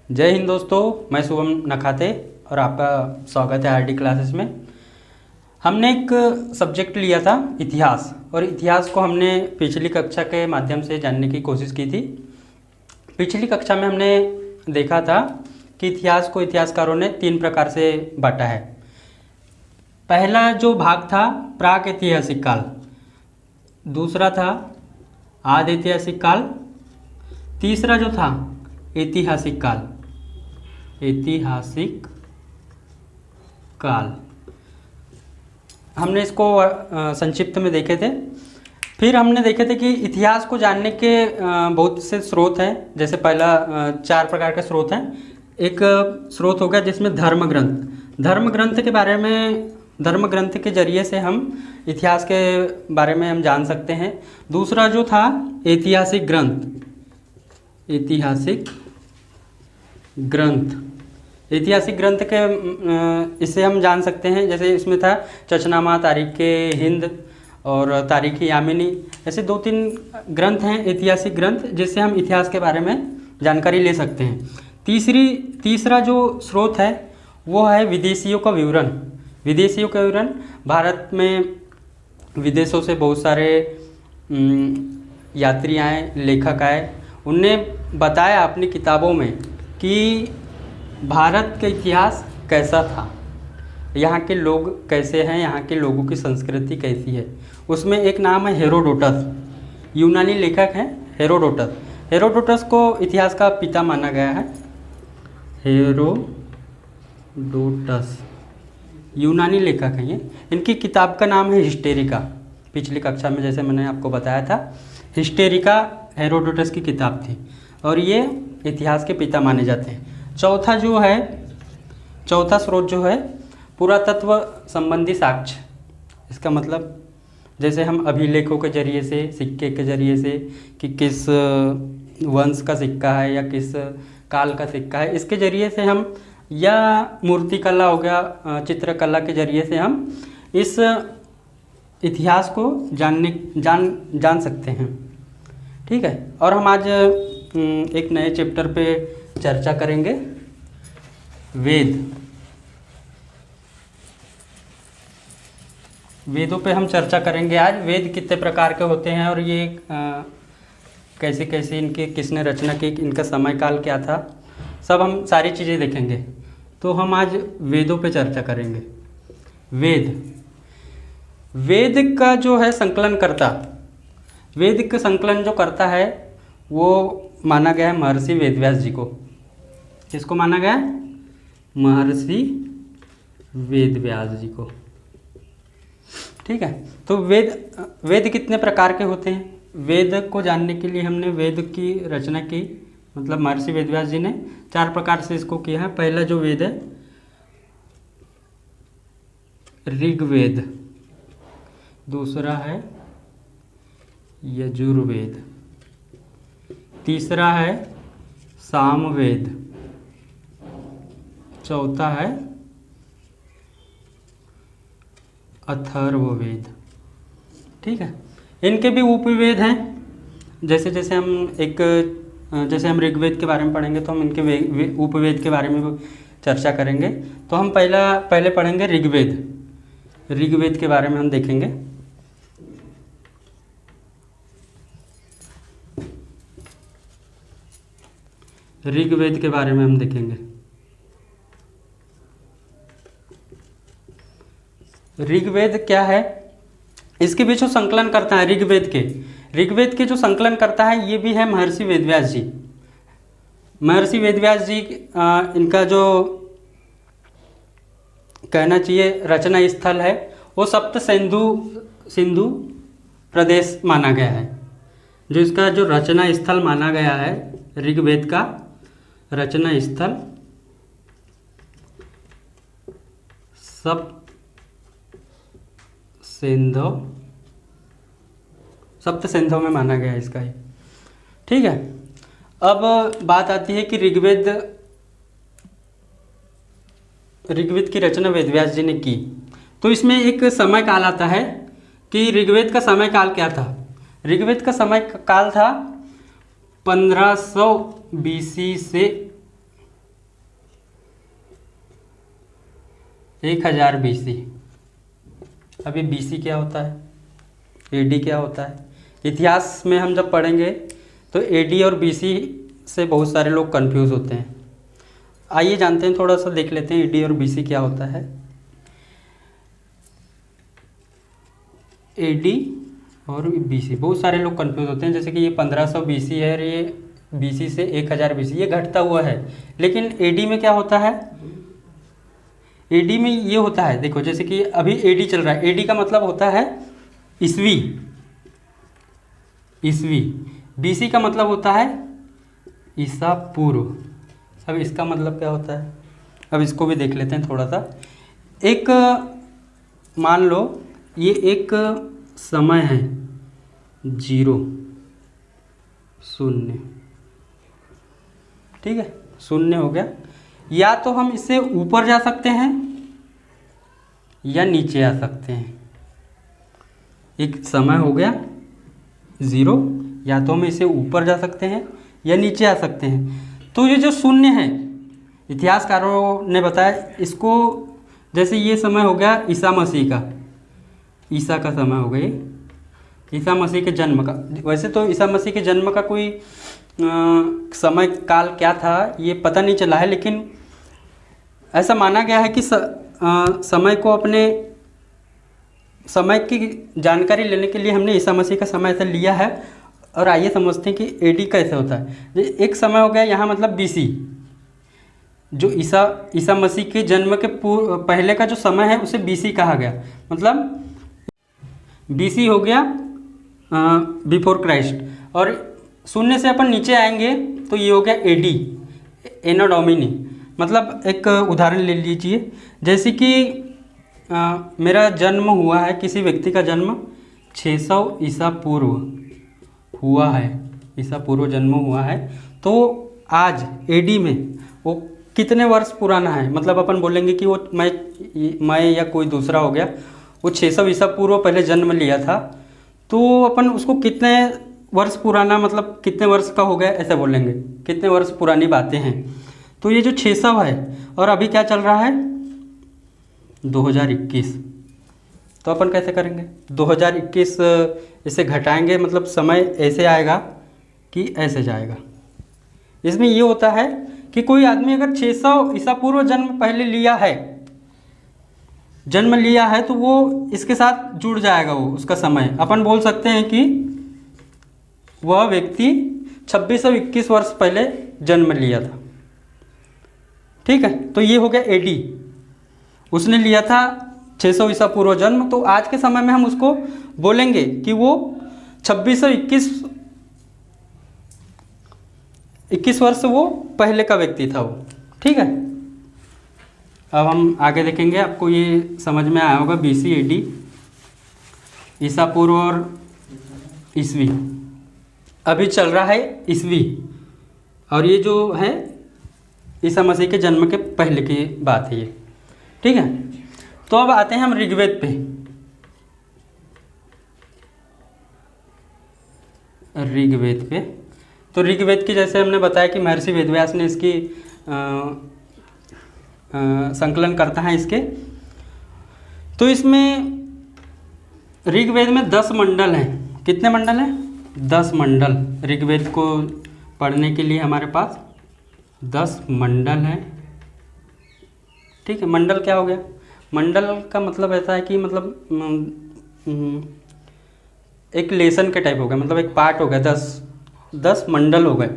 जय हिंद दोस्तों, मैं शुभम नखाते और आपका स्वागत है आरडी क्लासेस में। हमने एक सब्जेक्ट लिया था इतिहास, और इतिहास को हमने पिछली कक्षा के माध्यम से जानने की कोशिश की थी। पिछली कक्षा में हमने देखा था कि इतिहास को इतिहासकारों ने 3 प्रकार से बांटा है। पहला जो भाग था प्राक ऐतिहासिक काल, दूसरा था आदि ऐतिहासिक काल, तीसरा जो था ऐतिहासिक काल। ऐतिहासिक काल हमने इसको संक्षिप्त में देखे थे। फिर हमने देखे थे कि इतिहास को जानने के बहुत से स्रोत हैं। जैसे पहला 4 प्रकार के स्रोत हैं। एक स्रोत हो गया जिसमें धर्म ग्रंथ। धर्म ग्रंथ के बारे में, धर्म ग्रंथ के जरिए से हम इतिहास के बारे में हम जान सकते हैं। दूसरा जो था ऐतिहासिक ग्रंथ। ऐतिहासिक ग्रंथ, ऐतिहासिक ग्रंथ के इससे हम जान सकते हैं, जैसे इसमें था चचनामा, तारीख़-ए-हिंद और तारीख़-ए-यामिनी। ऐसे 2-3 ग्रंथ हैं ऐतिहासिक ग्रंथ जिससे हम इतिहास के बारे में जानकारी ले सकते हैं। तीसरा जो स्रोत है वो है विदेशियों का विवरण। विदेशियों का विवरण, भारत में विदेशों से बहुत सारे यात्री आए, लेखक आए, उनने बताया अपनी किताबों में कि भारत का इतिहास कैसा था, यहाँ के लोग कैसे हैं, यहाँ के लोगों की संस्कृति कैसी है। उसमें एक नाम है हेरोडोटस, यूनानी लेखक हैं हेरोडोटस। हेरोडोटस को इतिहास का पिता माना गया है। हेरोडोटस यूनानी लेखक हैं ये। इनकी किताब का नाम है हिस्टेरिका। पिछली कक्षा में जैसे मैंने आपको बताया था, हिस्टेरिका हेरोडोटस की किताब थी और ये इतिहास के पिता माने जाते हैं। चौथा स्रोत जो है पुरातत्व संबंधी साक्ष्य। इसका मतलब जैसे हम अभिलेखों के जरिए से, सिक्के के जरिए से कि किस वंश का सिक्का है या किस काल का सिक्का है, इसके जरिए से हम, या मूर्तिकला हो गया, चित्रकला के जरिए से हम इस इतिहास को जान सकते हैं। ठीक है, और हम आज एक नए चैप्टर पे चर्चा करेंगे, वेद। वेदों पे हम चर्चा करेंगे आज। वेद कितने प्रकार के होते हैं और ये कैसे कैसे इनके, किसने रचना की, इनका समय काल क्या था, सब हम सारी चीज़ें देखेंगे। तो हम आज वेदों पे चर्चा करेंगे। वेद का जो है संकलनकर्ता, वेद का संकलन जो करता है वो माना गया है महर्षि वेदव्यास जी को। किसको माना गया? महर्षि वेदव्यास जी को। ठीक है, तो वेद कितने प्रकार के होते हैं? वेद को जानने के लिए हमने वेद की रचना की, मतलब महर्षि वेदव्यास जी ने 4 प्रकार से इसको किया है। पहला जो वेद है ऋग्वेद, दूसरा है यजुर्वेद, तीसरा है सामवेद, चौथा है अथर्ववेद। ठीक है, इनके भी उपवेद हैं। जैसे जैसे हम ऋग्वेद के बारे में पढ़ेंगे तो हम इनके उपवेद के बारे में चर्चा करेंगे। तो हम पहले पढ़ेंगे ऋग्वेद। ऋग्वेद के बारे में हम देखेंगे। ऋग्वेद के बारे में हम देखेंगे। ऋग्वेद क्या है? इसके भी जो संकलन करता है ऋग्वेद के जो संकलन करता है ये भी है महर्षि वेदव्यास जी। महर्षि वेदव्यास जी इनका जो कहना चाहिए रचना स्थल है वो सप्त सिंधु प्रदेश माना गया है। जो इसका जो रचना स्थल माना गया है ऋग्वेद का रचना स्थल सप्त सिंधु में माना गया है इसका ही। ठीक है, अब बात आती है कि ऋग्वेद की रचना वेदव्यास जी ने की। तो इसमें एक समय काल आता है कि ऋग्वेद का समय काल क्या था। ऋग्वेद का समय काल था 1500 BC से 1000 BC। अभी BC क्या होता है, AD क्या होता है? इतिहास में हम जब पढ़ेंगे तो AD और BC से बहुत सारे लोग कंफ्यूज होते हैं। आइए जानते हैं, थोड़ा सा देख लेते हैं AD और BC क्या होता है। AD और BC, बहुत सारे लोग कंफ्यूज होते हैं, जैसे कि ये 1500 BC है और ये BC से 1000 BC, ये घटता हुआ है। लेकिन AD में क्या होता है? AD में ये होता है, देखो जैसे कि अभी AD चल रहा है, AD का मतलब होता है ईस्वी, ईस्वी। BC का मतलब होता है ईसा पूर्व। अब इसका मतलब क्या होता है, अब इसको भी देख लेते हैं थोड़ा सा। एक मान लो ये एक समय है 0 0, ठीक है, 0 हो गया। या तो हम इससे ऊपर जा सकते हैं या नीचे आ सकते हैं। एक समय हो गया 0, या तो हम इसे ऊपर जा सकते हैं या नीचे आ सकते हैं। तो ये जो 0 है, इतिहासकारों ने बताया इसको, जैसे ये समय हो गया ईसा मसीह का, ईसा का समय हो गया, ईसा मसीह के जन्म का। वैसे तो ईसा मसीह के जन्म का कोई समय काल क्या था ये पता नहीं चला है, लेकिन ऐसा माना गया है कि समय को, अपने समय की जानकारी लेने के लिए हमने ईसा मसीह का समय ऐसा लिया है। और आइए समझते हैं कि AD कैसे होता है। एक समय हो गया यहाँ, मतलब BC, जो ईसा मसीह के जन्म के पहले का जो समय है उसे BC कहा गया। मतलब BC हो गया बिफोर क्राइस्ट। और 0 से अपन नीचे आएंगे तो ये हो गया AD, एनो डोमिनी। मतलब एक उदाहरण ले लीजिए, जैसे कि मेरा जन्म हुआ है, किसी व्यक्ति का जन्म 600 ईसा पूर्व हुआ है, ईसा पूर्व जन्म हुआ है, तो आज AD में वो कितने वर्ष पुराना है। मतलब अपन बोलेंगे कि वो मैं या कोई दूसरा हो गया, वो 600 ईसा पूर्व पहले जन्म लिया था, तो अपन उसको कितने वर्ष पुराना, मतलब कितने वर्ष का हो गया ऐसे बोलेंगे, कितने वर्ष पुरानी बातें हैं। तो ये जो 600 है और अभी क्या चल रहा है 2021, तो अपन कैसे करेंगे 2021, इसे घटाएंगे, मतलब समय ऐसे आएगा कि ऐसे जाएगा। इसमें ये होता है कि कोई आदमी अगर 600 ईसा पूर्व जन्म लिया है तो वो इसके साथ जुड़ जाएगा, वो उसका समय। अपन बोल सकते हैं कि वह व्यक्ति 2621 वर्ष पहले जन्म लिया था, ठीक है। तो ये हो गया AD, उसने लिया था 600 ईसा पूर्व जन्म, तो आज के समय में हम उसको बोलेंगे कि वो 2621 वर्ष वो पहले का व्यक्ति था वो, ठीक है। अब हम आगे देखेंगे, आपको ये समझ में आया होगा BC AD, ईसा पूर्व और ईस्वी। अभी चल रहा है ईस्वी, और ये जो है ईसा मसीह के जन्म के पहले की बात है ये, ठीक है। तो अब आते हैं हम ऋग्वेद पे। तो ऋग्वेद की, जैसे हमने बताया कि महर्षि वेदव्यास ने इसकी संकलन करता है इसके। तो इसमें ऋग्वेद में 10 मंडल हैं। कितने मंडल हैं? 10 मंडल। ऋग्वेद को पढ़ने के लिए हमारे पास 10 मंडल हैं, ठीक है। मंडल क्या हो गया? मंडल का मतलब ऐसा है कि मतलब एक लेसन के टाइप हो गया, मतलब एक पार्ट हो गया। 10 मंडल हो गए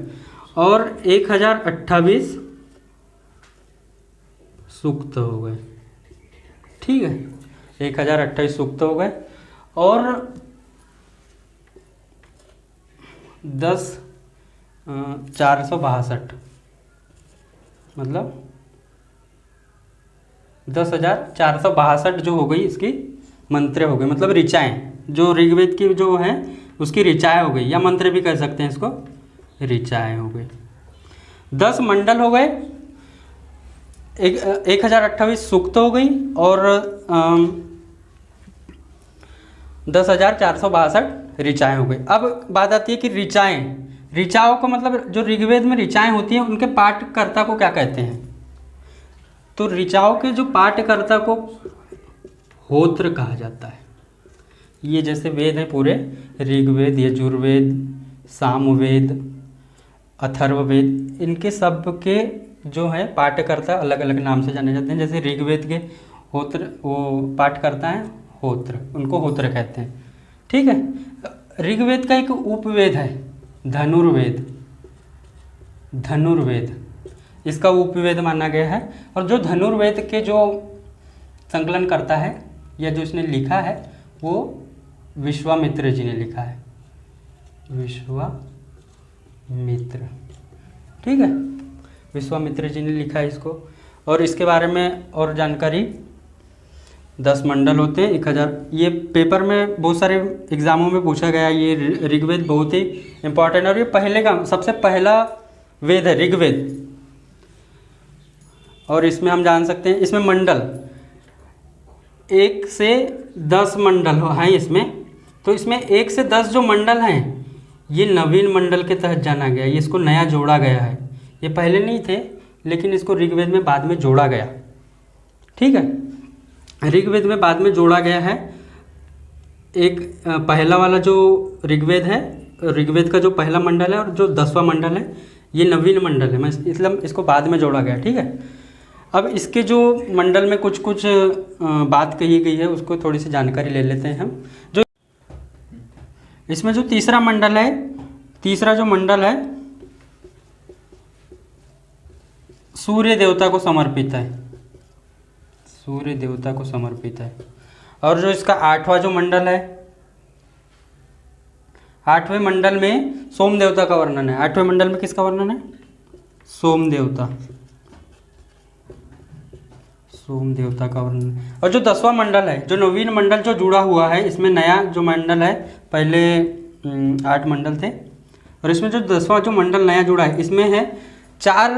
और 1028 सूक्त हो गए, ठीक है। 1028 सूक्त हो गए और 462 मतलब 10,462 जो हो गई इसकी मंत्र हो गई, मतलब ऋचाएँ। जो ऋग्वेद की जो है उसकी ऋचाएँ हो गई, या मंत्र भी कह सकते हैं इसको, ऋचाएँ हो गई। 10 मंडल हो गए, 1028 सूक्त हो गई और 10,462 ऋचाएँ हो गई। अब बात आती है कि ऋचाओं को मतलब जो ऋग्वेद में ऋचाएँ होती हैं उनके पाठकर्ता को क्या कहते हैं? तो ऋचाओं के जो पाठकर्ता को होत्र कहा जाता है। ये जैसे वेद है पूरे, ऋग्वेद, यजुर्वेद, सामवेद, अथर्ववेद, इनके सब के जो है पाठकर्ता अलग अलग नाम से जाने जाते हैं। जैसे ऋग्वेद के होत्र, वो पाठकर्ता हैं होत्र, उनको होत्र कहते हैं। ठीक है। ऋग्वेद का एक उपवेद है धनुर्वेद, धनुर्वेद इसका उपवेद माना गया है। और जो धनुर्वेद के जो संकलन करता है या जो इसने लिखा है वो विश्वामित्र जी ने लिखा है, विश्वामित्र। ठीक है, विश्वामित्र जी ने लिखा है इसको। और इसके बारे में और जानकारी, 10 मंडल होते हैं, 1000। ये पेपर में बहुत सारे एग्जामों में पूछा गया। ये ऋग्वेद बहुत ही इम्पोर्टेंट, और ये पहले का सबसे पहला वेद है ऋग्वेद। और इसमें हम जान सकते हैं, इसमें मंडल 1 से 10 मंडल हैं इसमें। तो इसमें 1 से 10 जो मंडल हैं ये नवीन मंडल के तहत जाना गया, ये इसको नया जोड़ा गया है। ये पहले नहीं थे, लेकिन इसको ऋग्वेद में बाद में जोड़ा गया। ठीक है, ऋग्वेद में बाद में जोड़ा गया है। एक पहला वाला जो ऋग्वेद है, ऋग्वेद का जो पहला मंडल है और जो 10वां मंडल है ये नवीन मंडल है, मतलब इसको बाद में जोड़ा गया। ठीक है, अब इसके जो मंडल में कुछ कुछ बात कही गई है उसको थोड़ी सी जानकारी ले लेते हैं हम। जो इसमें जो तीसरा मंडल है, तीसरा जो मंडल है सूर्य देवता को समर्पित है, सूर्य देवता को समर्पित है। और जो इसका 8वां जो मंडल है, 8वें मंडल में सोम देवता का वर्णन है। 8वें मंडल में किसका वर्णन है? सोम देवता, सोम देवता का वर्णन। और जो 10वां मंडल है, जो नवीन मंडल जो जुड़ा हुआ है, इसमें नया जो मंडल है, पहले 8 मंडल थे और इसमें जो 10वां जो मंडल नया जुड़ा है इसमें है 4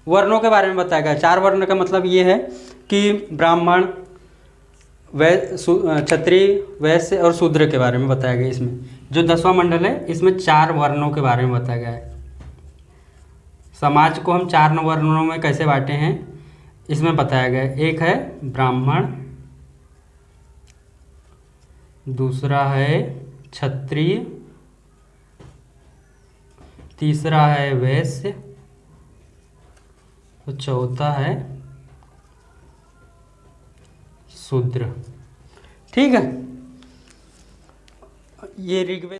वर्णों के बारे में बताया गया। 4 वर्ण का मतलब ये है कि ब्राह्मण, क्षत्रिय, वैश्य और शूद्र के बारे में बताया गया। इसमें जो 10वां मंडल है इसमें 4 वर्णों के बारे में बताया गया है। समाज को हम 4 वर्णों में कैसे बांटे हैं इसमें बताया गया है। एक है ब्राह्मण, दूसरा है क्षत्रिय, तीसरा है वैश्य, तो चौथा है शूद्र। ठीक है, ये ऋग्वेद